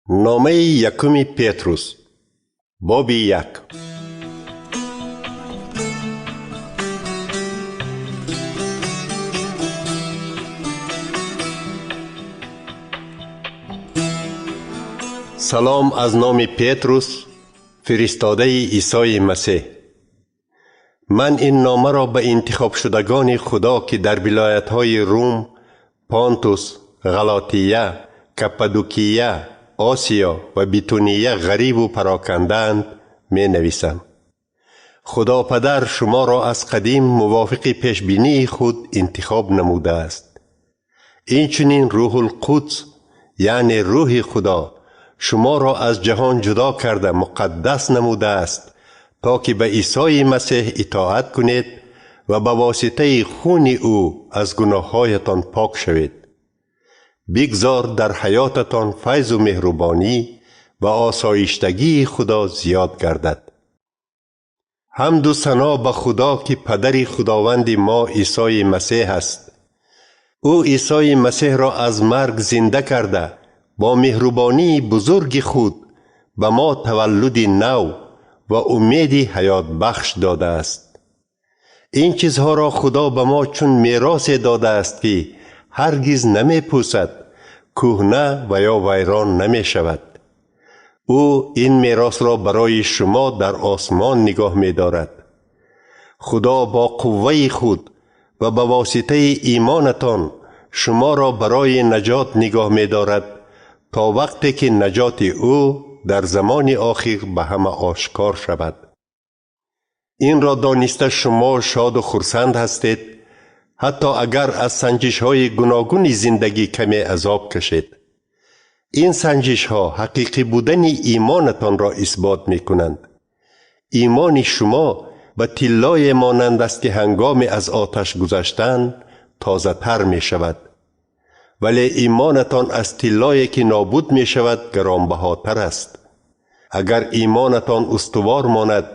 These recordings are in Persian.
نامه یکم پتروس باب 1. سلام از نام پتروس، فرستاده عیسی مسیح. من این نامه را به انتخاب شدگان خدا که در ولایت‌های روم، پانتوس، غلاطیه، کپادوکیه، آسیا و بیتونیه غریب و پراکندند می نویسم. خدا پدر شما را از قدیم موافق پیشبینی خود انتخاب نموده است. این چنین روح القدس یعنی روح خدا شما را از جهان جدا کرده مقدس نموده است تا که به عیسی مسیح اطاعت کنید و به واسطه خون او از گناهایتان پاک شوید. بگذار در حیاتتان فیض و مهربانی و آسایشتگی خدا زیاد گردد. حمد و ثنا به خدا که پدر خداوند ما عیسی مسیح است. او عیسی مسیح را از مرگ زنده کرده با مهربانی بزرگ خود به ما تولد نو و امید حیات بخش داده است. این چیزها را خدا به ما چون میراث داده است که هرگز نمی پوسد، کهنه و یا ویران نمی شود. او این میراث را برای شما در آسمان نگاه می دارد. خدا با قوه خود و به واسطه ایمانتان شما را برای نجات نگاه می دارد تا وقتی که نجات او در زمان آخر به همه آشکار شود. این را دانسته شما شاد و خرسند هستید، حتی اگر از سنجش های گوناگون زندگی کمی عذاب کشید. این سنجش ها حقیقی بودن ایمانتان را اثبات می کنند. ایمان شما به طلای مانند است که هنگام از آتش گذشتن تازه تر می شود. ولی ایمانتان از طلایی که نابود می شود گرانبهاتر است. اگر ایمانتان استوار ماند،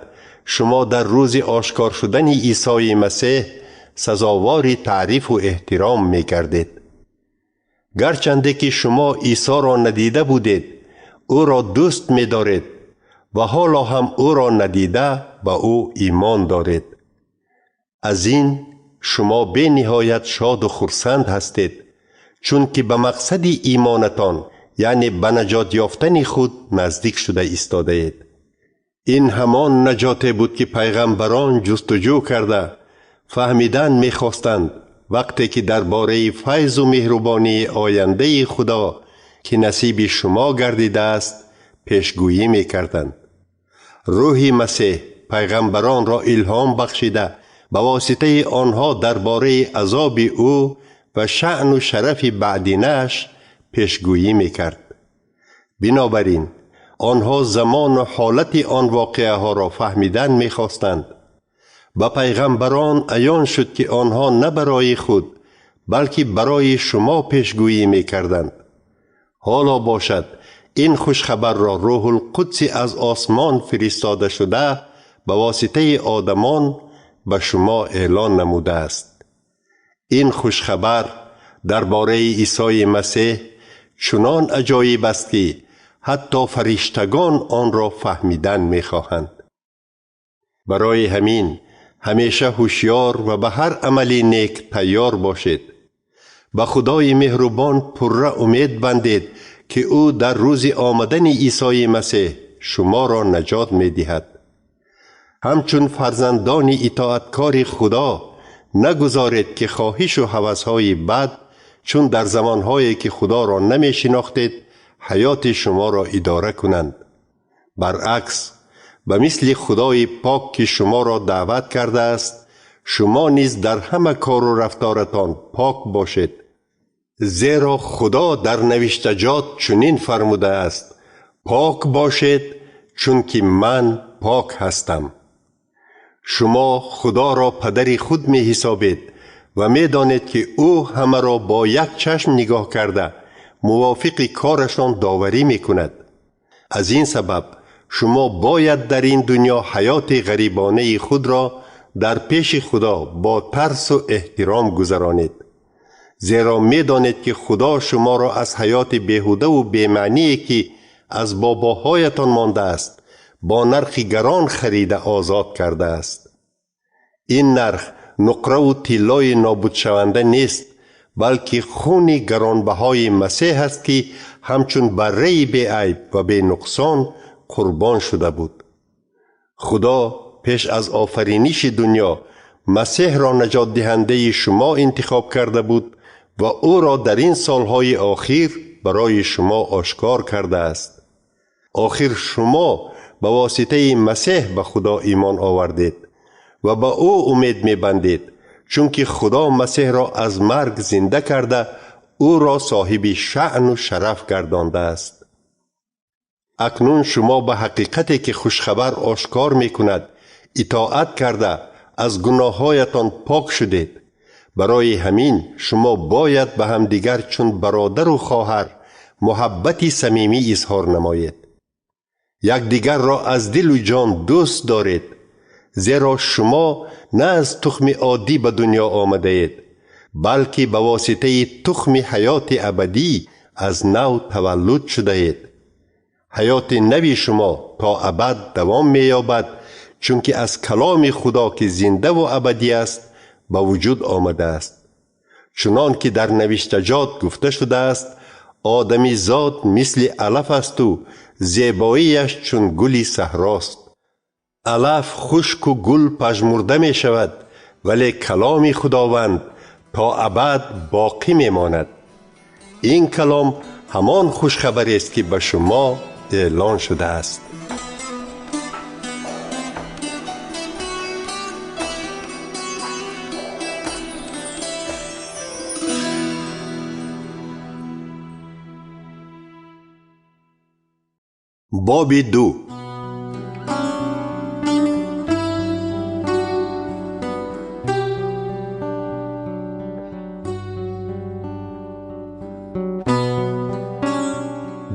شما در روز آشکار شدن عیسی مسیح سزاوار تعریف و احترام می گردید. گرچنده که شما عیسی را ندیده بودید، او را دوست می دارید و حالا هم او را ندیده به او ایمان دارید. از این شما به نهایت شاد و خرسند هستید، چون که به مقصد ایمانتان یعنی به نجات یافتن خود نزدیک شده ایستاده اید. این همان نجاتی بود که پیغمبران جستجو کرده فهمیدن می‌خواستند وقتی که درباره فیض و مهربانی آینده خدا که نصیب شما گردیده است پیشگویی می‌کردند. روح مسیح پیغمبران را الهام بخشیده به واسطه آنها درباره عذاب او و شأن و شرف بعدینش پیشگویی می‌کرد. بنابراین آنها زمان و حالت آن واقعه ها را فهمیدن می‌خواستند. با پیغمبران عیان شد که آنها نه برای خود بلکه برای شما پیشگویی می‌کردند. حالا باشد این خوشخبر را روح القدس از آسمان فرستاده شده به واسطه آدمان به شما اعلان نموده است. این خوشخبر درباره عیسی مسیح چنان عجایب است که حتی فرشتگان آن را فهمیدن می‌خواهند. برای همین همیشه هوشیار و به هر عملی نیک تیار باشید. به خدای مهربان پره امید بندید که او در روز آمدن عیسی مسیح شما را نجات می‌دهد. همچون فرزندان اطاعتکار خدا نگذارید که خواهش و هوس‌های بد چون در زمانهایی که خدا را نمی‌شناختید حیات شما را اداره کنند. برعکس به مثل خدای پاک که شما را دعوت کرده است شما نیز در همه کار و رفتارتان پاک باشید، زیرا خدا در نوشتجات چنین فرموده است: پاک باشید چون که من پاک هستم. شما خدا را پدر خود می حسابید و می دانید که او همه را با یک چشم نگاه کرده موافق کارشان داوری می کند. از این سبب شما باید در این دنیا حیات غریبانه خود را در پیش خدا با ترس و احترام گذرانید، زیرا می دانید که خدا شما را از حیات بیهوده و بی‌معنی که از باباهایتان مانده است، با نرخ گران خریده آزاد کرده است. این نرخ نقره و طلای نابود شونده نیست، بلکه خون گرانبهای مسیح است که همچون بره بی عیب و بی نقصان قربان شده بود. خدا پیش از آفرینش دنیا مسیح را نجات دهنده شما انتخاب کرده بود و او را در این سالهای آخر برای شما آشکار کرده است. آخر شما به واسطه مسیح به خدا ایمان آوردید و به او امید می‌بندید، چون که خدا مسیح را از مرگ زنده کرده او را صاحب شأن و شرف گردانده است. اکنون شما به حقیقتی که خوشخبر آشکار می‌کند اطاعت کرده از گناهایتان پاک شدید. برای همین شما باید به هم دیگر چون برادر و خواهر محبت صمیمی اظهار نمایید. یک دیگر را از دل و جان دوست دارید، زیرا شما نه از تخم عادی به دنیا آمده اید، بلکه به واسطه تخم حیات ابدی از نو تولد شده اید. حیات نوی شما تا ابد دوام می‌یابد، چون که از کلام خدا که زنده و ابدی است به وجود آمده است. چنان که در نوشتجات گفته شده است: آدمی زاد مثل علف است و زیباییش چون گلی صحراست. علف خشک و گل پژمرده می شود، ولی کلام خداوند تا ابد باقی می ماند. این کلام همان خوشخبری است که به شما اعلان شده است. باب 2.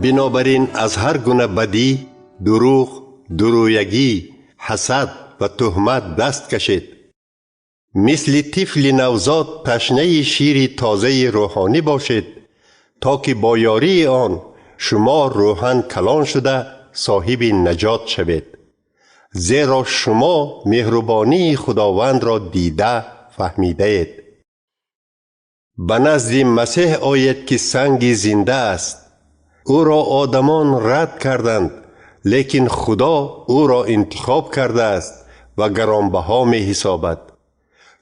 بنابراین از هر گونه بدی، دروغ، درویگی، حسد و تهمت دست کشید. مثل طفل نوزاد تشنه شیر تازه روحانی باشید، تا که با یاری آن شما روحاً کلان شده صاحب نجات شوید. زیرا شما مهربانی خداوند را دیده فهمیده اید. به نزد مسیح آیید که سنگ زنده است. او را آدمان رد کردند، لیکن خدا او را انتخاب کرده است و گرانبها می حسابد.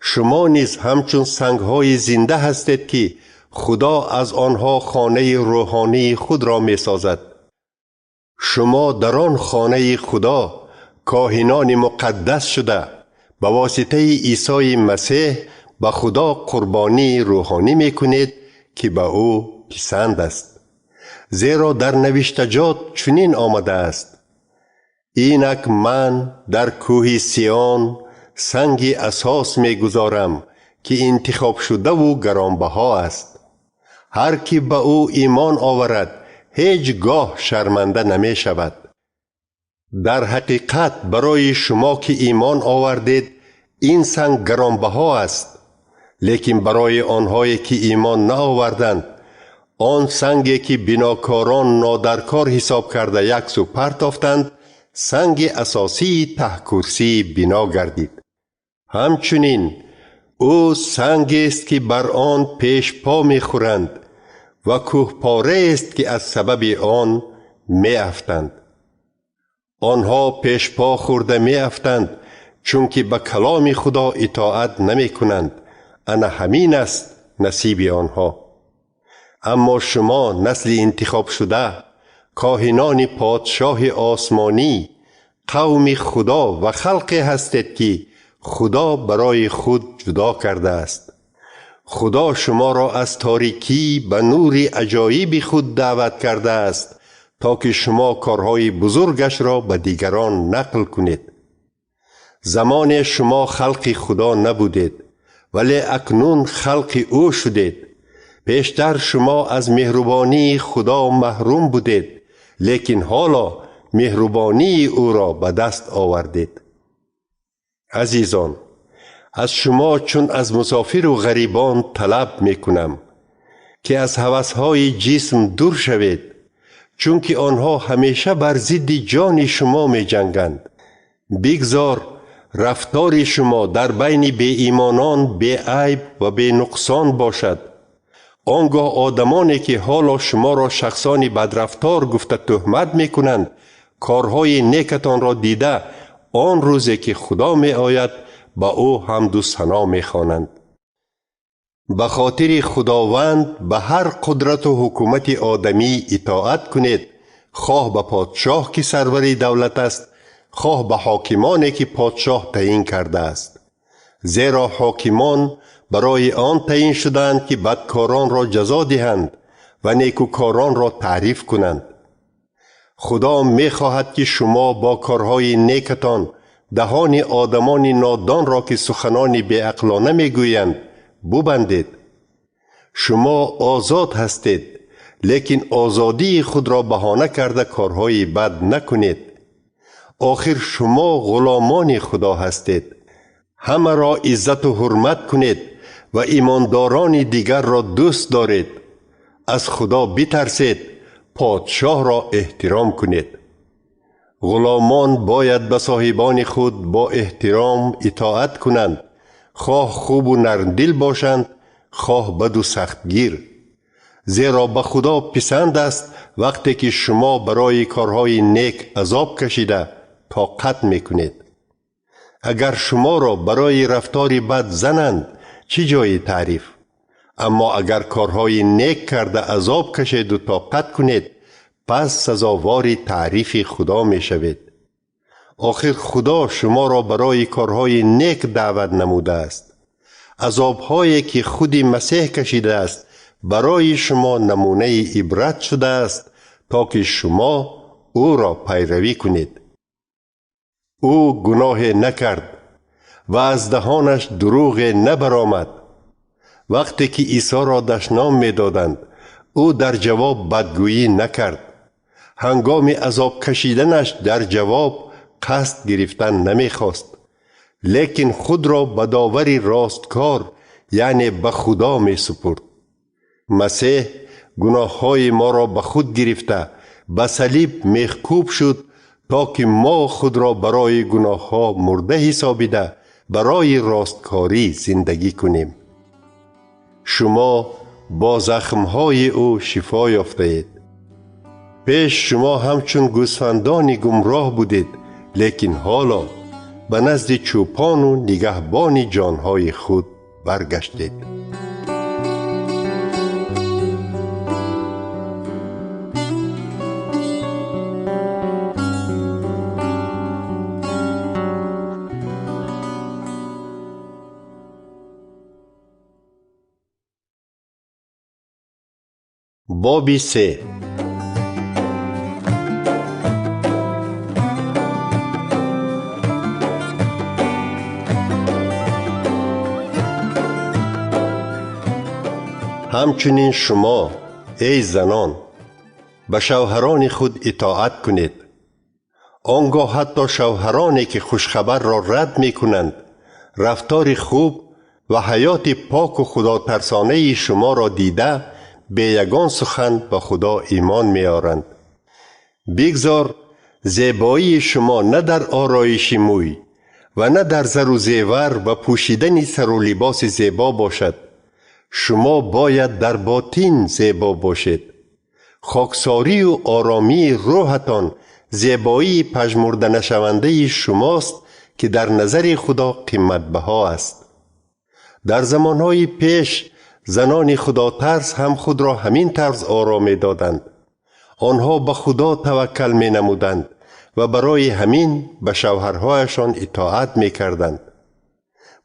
شما نیز همچون سنگ‌های زنده هستید که خدا از آنها خانه روحانی خود را می سازد. شما در آن خانه خدا کاهنان مقدس شده به واسطه عیسی مسیح به خدا قربانی روحانی می کنید که به او پسند است. زیرا در نوشتجات چنین آمده است: اینک من در کوه سیون سنگ اساس می گذارم که انتخاب شده و گرانبها است. هر کی به او ایمان آورد هیچ گاه شرمنده نمی شود. در حقیقت برای شما که ایمان آوردید این سنگ گرانبها است، لیکن برای آنهایی که ایمان نآوردند آن سنگی که بناکاران نادرکار حساب کرده یک سو پرتافتند سنگ اساسی ته کرسی بنا گردید. همچنین او سنگی است که بر آن پیش پا می خورند و کوهپاره است که از سبب آن می افتند. آنها پیش پا خورده می افتند چون که به کلام خدا اطاعت نمی کنند. انا همین است نصیب آنها. اما شما نسل انتخاب شده، کاهنان پادشاه آسمانی، قوم خدا و خلقی هستید که خدا برای خود جدا کرده است. خدا شما را از تاریکی به نور عجایب خود دعوت کرده است تا که شما کارهای بزرگش را به دیگران نقل کنید. زمان شما خلق خدا نبودید، ولی اکنون خلق او شدید. پیشتر شما از مهربانی خدا محروم بودید، لیکن حالا مهربانی او را به دست آوردید. عزیزان، از شما چون از مسافر و غریبان طلب می کنم که از هوسهای جسم دور شوید، چون که آنها همیشه بر ضد جان شما می جنگند. بگذار رفتار شما در بین بی ایمانان بی عیب و بی نقصان باشد. آنگاه آدمانی که حالا شما را شخصانی بدرفتار گفته تهمت می کنند، کارهای نیکتان را دیده آن روزی که خدا می آید با او حمد و ثنا می خوانند. به خاطر خداوند به هر قدرت و حکومت آدمی اطاعت کنید، خواه به پادشاه که سرور دولت است، خواه به حاکمانی که پادشاه تعیین کرده است. زیرا حاکمان برای آن تعیین شدند که بدکاران را جزا دهند و نیکوکاران را تعریف کنند. خدا می خواهد که شما با کارهای نیکتان دهان آدمان نادان را که سخنان بی عقلانه می گویند ببندید. شما آزاد هستید، لیکن آزادی خود را بهانه کرده کارهای بد نکنید. آخر شما غلامان خدا هستید. همه را عزت و حرمت کنید و ایمانداران دیگر را دوست دارید. از خدا بترسید، پادشاه را احترام کنید. غلامان باید به صاحبان خود با احترام اطاعت کنند، خواه خوب و نرمدل باشند، خواه بد و سختگیر. زیرا به خدا پسند است وقتی که شما برای کارهای نیک عذاب کشیده طاقت میکنید. اگر شما را برای رفتار بد زنند چه جای تعریف؟ اما اگر کارهای نیک کرده عذاب کشید و طاقت کنید، پس سزاوار تعریف خدا می شوید. آخر خدا شما را برای کارهای نیک دعوت نموده است. عذابهایی که خود مسیح کشیده است برای شما نمونه عبرت شده است تا که شما او را پیروی کنید. او گناه نکرد و از دهانش دروغ نبرآمد. وقتی که عیسی را دشنام می دادند او در جواب بدگویی نکرد. هنگام عذاب کشیدنش در جواب قصد گرفتن نمی خواست، لیکن خود را به داوری راستکار یعنی به خدا می سپرد. مسیح گناه های ما را به خود گرفته به صلیب میخکوب شد تا که ما خود را برای گناه ها مرده حسابیده برای راستکاری زندگی کنیم. شما با زخمهای او شفا یافته اید. پیش شما همچون گوسفندان گمراه بودید، لیکن حالا به نزد چوپان و نگهبان جانهای خود برگشتید. باب 3. همچنین شما ای زنان به شوهران خود اطاعت کنید. آنگاه حتی شوهرانی که خوشخبر را رد می کنند رفتار خوب و حیات پاک و خدا ترسانه شما را دیده به یگان سخن به خدا ایمان می آرند. بگذار زیبایی شما نه در آرایش موی و نه در زر و زیور و پوشیدن سر و لباس زیبا باشد. شما باید در باطن زیبا باشید. خاکساری و آرامی روحتان زیبایی پژمرده نشونده شماست که در نظر خدا قیمت بها است. در زمانهای پیش زنان خدا ترس هم خود را همین طرز آرامی دادند. آنها به خدا توکل می نمودند و برای همین به شوهرهایشان اطاعت می کردند.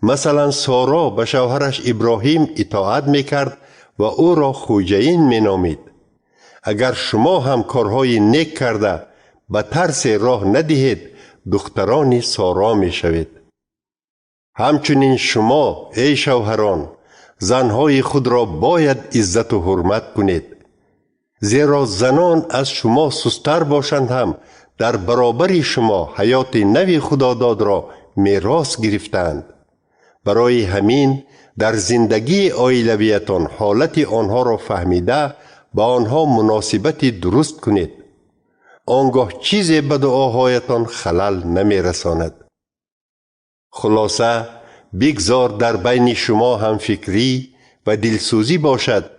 مثلا سارا به شوهرش ابراهیم اطاعت می کرد و او را خوجین می نامید. اگر شما هم کارهای نیک کرده به ترس راه ندهید، دختران سارا می شوید. همچنین شما ای شوهران زنهای خود را باید عزت و حرمت کنید. زیرا زنان از شما سستر باشند هم در برابر شما حیات نوی خداداد را میراث گرفتند. برای همین در زندگی عائلویتان حالت آنها را فهمیده با آنها مناسبت درست کنید. آنگاه چیزی به دعاهایتان خلل نمی رساند. خلاصه بگذار در بین شما هم فکری و دلسوزی باشد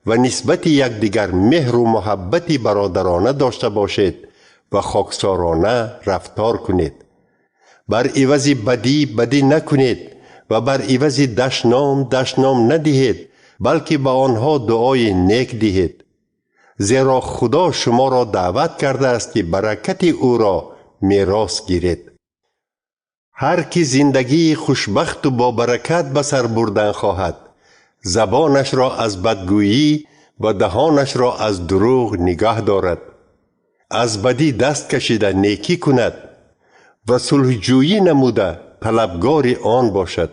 و نسبت یکدیگر مهر و محبتی برادرانه داشته باشید و خاکسارانه رفتار کنید. بر عوض بدی بدی نکنید و بر عوض دشنام ندهید، بلکه به آنها دعای نیک دهید، زیرا خدا شما را دعوت کرده است که برکت او را میراث گیرید. هر کی زندگی خوشبخت و با برکت به سر بردن خواهد، زبانش را از بدگویی و دهانش را از دروغ نگاه دارد. از بدی دست کشیده نیکی کند و صلحجویی نموده طلبگار آن باشد.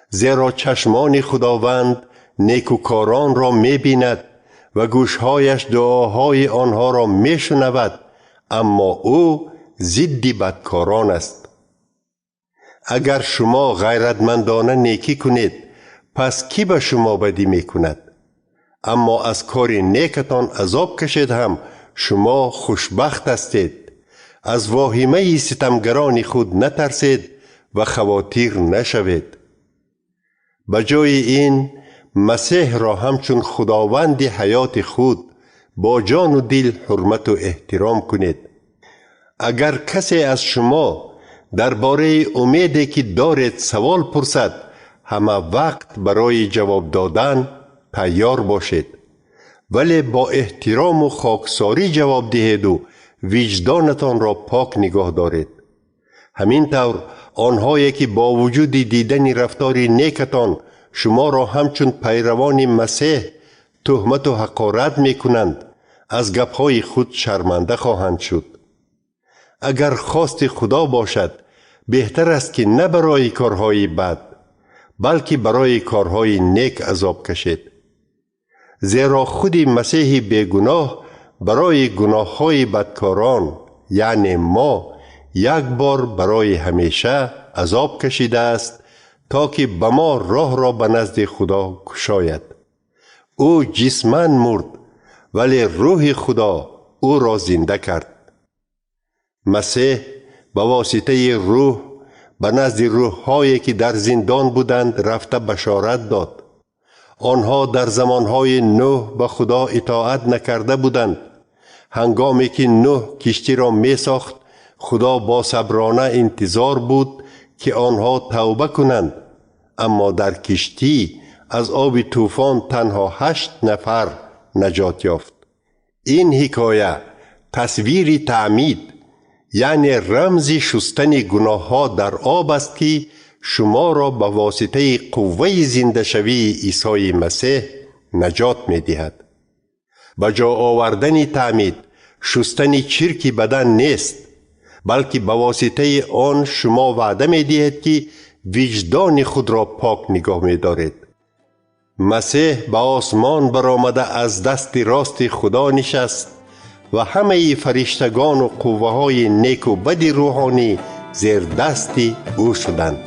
زیرا چشمان خداوند نیکوکاران را می بیند و گوشهایش دعاهای آنها را می شنود، اما او ضد بدکاران است. اگر شما غیرتمندانه نیکی کنید، پس کی به شما بدی می کند؟ اما از کار نیکتان عذاب کشید هم شما خوشبخت هستید. از واهمه ستمگران خود نترسید و خواطیر نشوید. بجای این مسیح را همچون خداوند حیات خود با جان و دل حرمت و احترام کنید. اگر کسی از شما درباره امیدی که دارید سوال پرسد، همه وقت برای جواب دادن تیار باشید، ولی با احترام و خاکساری جواب دهید و وجدانتان را پاک نگاه دارید. همین طور آنهایی که با وجود دیدن رفتار نیکتان شما را همچون پیروان مسیح تهمت و حقارت می کنند، از گپهای خود شرمنده خواهند شد. اگر خواست خدا باشد، بهتر است که نه برای کارهای بد بلکه برای کارهای نیک عذاب کشید. زیرا خود مسیح بیگناه برای گناههای بدکاران یعنی ما یک بار برای همیشه عذاب کشیده است تا که به ما راه را به نزد خدا گشاید. او جسماً مرد ولی روح خدا او را زنده کرد. مسیح به واسطه روح به نزد روح‌هایی که در زندان بودند رفته بشارت داد. آنها در زمانهای نوح به خدا اطاعت نکرده بودند. هنگامی که نوح کشتی را می ساخت، خدا با صبرانه انتظار بود که آنها توبه کنند، اما در کشتی از آب طوفان تنها 8 نفر نجات یافت. این حکایه تصویر تعمید یعنی رمز شستن گناه ها در آب است که شما را به واسطه قوه زنده شوی عیسی مسیح نجات می دهد. به جا آوردن تعمید شستن چرک بدن نیست، بلکه به واسطه آن شما وعده می دهید که وجدان خود را پاک نگاه می دارید. مسیح به آسمان برآمده از دست راست خدا نشست و همه فرشتگان و قوه های نیک و بد روحانی زیر دست او شدند.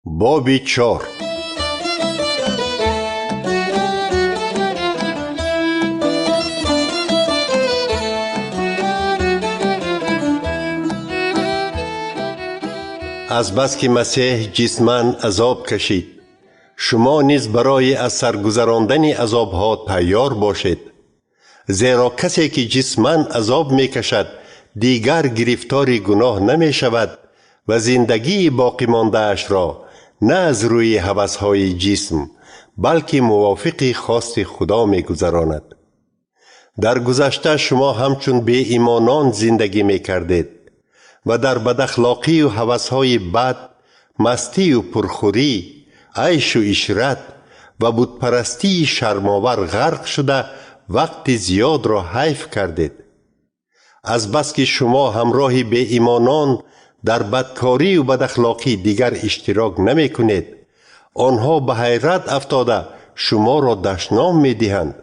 باب 4. از بس که مسیح جسماً عذاب کشید، شما نیز برای از سر گذراندن عذابها تیار باشید. زیرا کسی که جسماً عذاب می کشد دیگر گرفتار گناه نمی شود و زندگی باقی مانده اش را نه از روی هوس‌های جسم بلکه موافق خواست خدا می گذراند. در گذشته شما همچون بی ایمانان زندگی می کردید و در بداخلاقی و هوس‌های بد، مستی و پرخوری، عیش و عشرت و بتپرستی شرم‌آور غرق شده وقت زیاد را حیف کردید. از بس که شما همراه بی ایمانان در بدکاری و بداخلاقی دیگر اشتراک نمی کنید، آنها به حیرت افتاده شما را دشنام می دهند.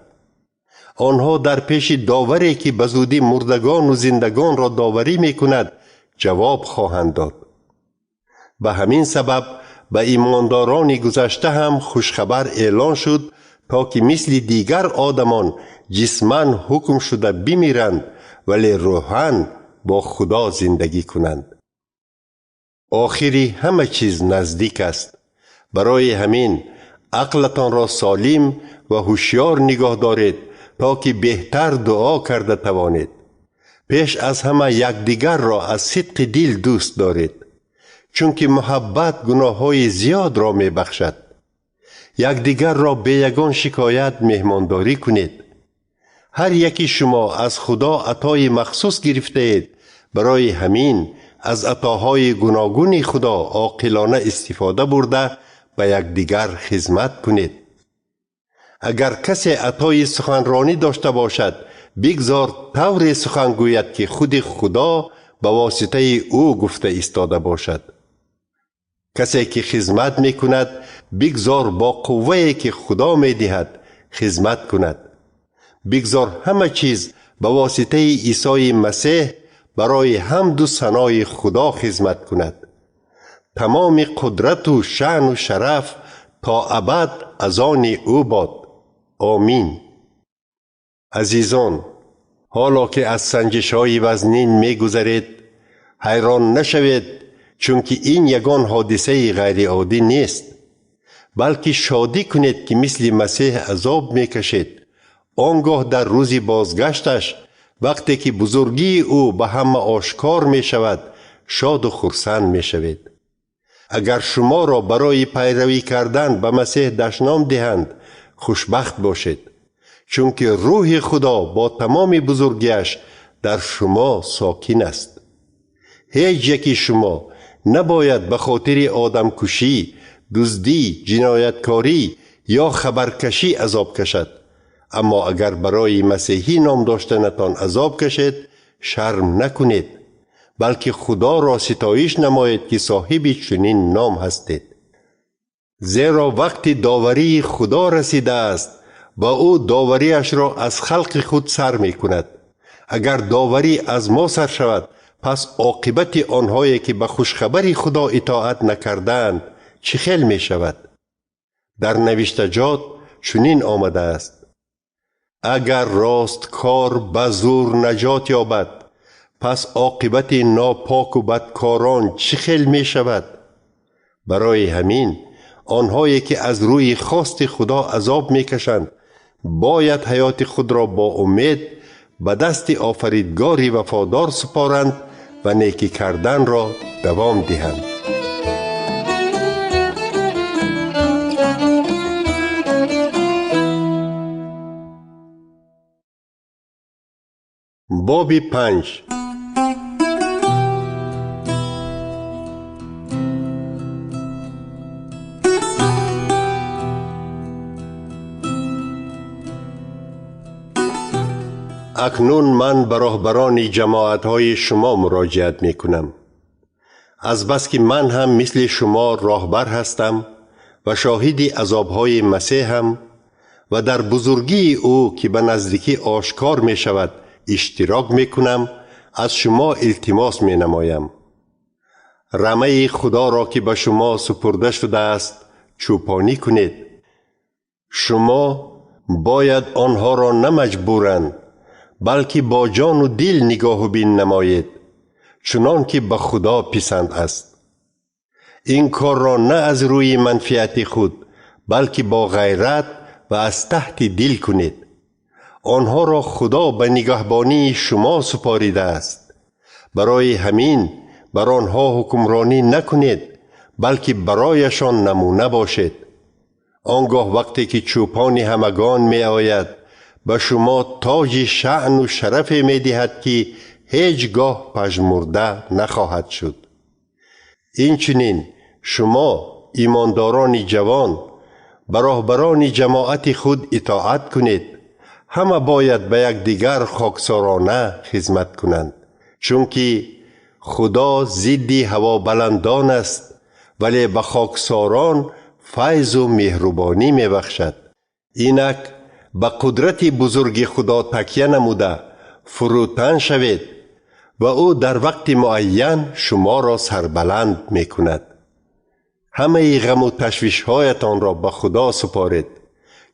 آنها در پیش داوری که به زودی مردگان و زندگان را داوری می کند جواب خواهند داد. به همین سبب به ایمانداران گذشته هم خوشخبر اعلان شد تا که مثل دیگر آدمان جسماً حکم شده بمیرند ولی روحاً با خدا زندگی کنند. آخری همه چیز نزدیک است. برای همین عقلتان را سالم و هوشیار نگاه دارید تا که بهتر دعا کرده توانید. پیش از همه یکدیگر را از صدق دل دوست دارید، چون که محبت گناههای زیاد را می بخشد. یکدیگر را به یگان شکایت مهمانداری کنید. هر یکی شما از خدا عطای مخصوص گرفته اید، برای همین از عطاهای گوناگون خدا عاقلانه استفاده برده به یکدیگر خدمت کنید. اگر کسی عطای سخنرانی داشته باشد، بگذار طوری سخن گوید که خود خدا به واسطه او گفته ایستاده باشد. کسی که خدمت می کند، بگذار با قوه‌ای که خدا می دهد خدمت کند. بگذار همه چیز به واسطه عیسی مسیح برای حمد و ثنای خدا خدمت کند. تمام قدرت و شأن و شرف تا ابد از آن او باد. آمین. عزیزان، حالا که از سنجش‌های وزنین می گذرید، حیران نشوید، چون که این یگان حادثه غیر عادی نیست، بلکه شادی کنید که مثل مسیح عذاب می کشید. آنگاه در روز بازگشتش، وقتی که بزرگی او به همه آشکار می شود، شاد و خرسند می شوید. اگر شما را برای پیروی کردن به مسیح دشنام دهند، خوشبخت باشید، چون که روح خدا با تمام بزرگیش در شما ساکن است. هیچ یکی شما نباید به خاطر آدم کشی، دزدی، جنایتکاری یا خبرکشی عذاب کشد. اما اگر برای مسیحی نام داشتنتان عذاب کشید، شرم نکنید، بلکه خدا را ستایش نمایید که صاحب چنین نام هستید. زیرا وقتی داوری خدا رسیده است و او داوریش را از خلق خود سر می کند. اگر داوری از ما سر شود، پس عاقبت آنهایی که به خوشخبری خدا اطاعت نکردند چه خیل می شود؟ در نوشتجات چنین آمده است: اگر راست کار به زور نجات یابد، پس عاقبت ناپاک و بدکاران چه خیل می شود؟ برای همین آنهایی که از روی خواست خدا عذاب می کشند باید حیات خود را با امید به دست آفریدگاری وفادار سپارند و نیکی کردن را دوام دهند. باب 5. اکنون من به راهبران جماعت‌های شما مراجعت می کنم. از بس که من هم مثل شما راهبر هستم و شاهد عذاب‌های مسیحم و در بزرگی او که به نزدیکی آشکار می شود اشتراک می کنم، از شما التماس می نمایم. رمه خدا را که به شما سپرده شده است چوپانی کنید. شما باید آنها را نه مجبوراً، بلکه با جان و دل نگاه و بین نمایید، چنان که به خدا پسند است. این کار را نه از روی منفعت خود، بلکه با غیرت و از تحت دل کنید. آنها را خدا به نگهبانی شما سپاریده است. برای همین بر آنها حکمرانی نکنید، بلکه برایشان نمونه باشید. آنگاه وقتی که چوپان همگان می آید، به شما تاج شأن و شرف می دهد که هیچگاه پژمرده نخواهد شد. اینچنین شما ایمانداران جوان به راهبران جماعت خود اطاعت کنید. همه باید به یکدیگر خاکسارانه خدمت کنند، چون که خدا ضد هوا بلندان است، ولی به خاکساران فیض و مهربانی می بخشد. اینک به قدرت بزرگ خدا تکیه نموده فروتن شوید و او در وقت معین شما را سربلند می کند. همه غم و تشویش هایتان را به خدا سپارید،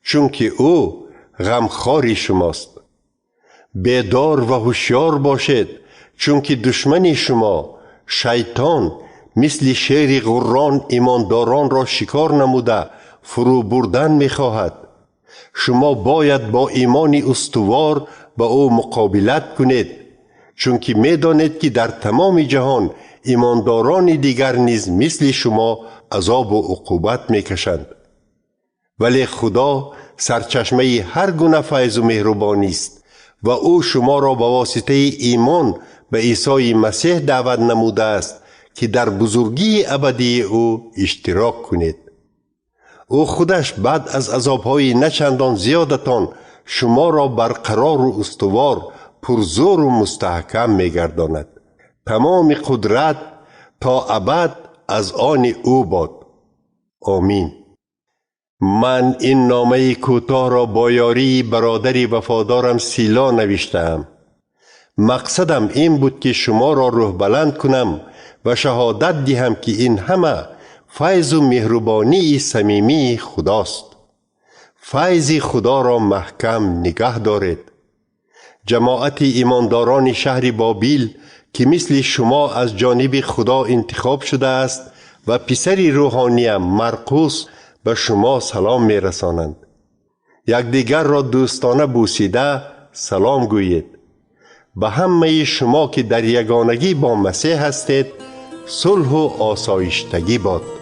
چون که او غمخوار شماست. بیدار و هوشیار باشید، چون که دشمن شما شیطان مثل شیر غران ایمانداران را شکار نموده فرو بردن می خواهد. شما باید با ایمان استوار با او مقابلت کنید، چون که می دانید که در تمام جهان ایمانداران دیگر نیز مثل شما عذاب و عقوبت می کشند. ولی خدا سرچشمه هر گونه فیض و مهربانی است و او شما را به واسطه ایمان به عیسی مسیح دعوت نموده است که در بزرگی ابدی او اشتراک کنید. او خودش بعد از عذابهای نچندان زیادتان شما را برقرار و استوار، پرزور و مستحکم می‌گرداند. تمام قدرت تا ابد از آن او باد. آمین. من این نامه کوتاه را با یاری برادری وفادارم سیلا نوشتم. مقصدم این بود که شما را روح بلند کنم و شهادت دهم که این همه فیض و مهربانی صمیمی خداست. فیض خدا را محکم نگه دارید. جماعت ایمانداران شهر بابیل که مثل شما از جانب خدا انتخاب شده است و پسری روحانیم مرقس به شما سلام می رسانند. یکدیگر را دوستانه بوسیده سلام گویید. به همه شما که در یگانگی با مسیح هستید صلح و آسایشتگی باد.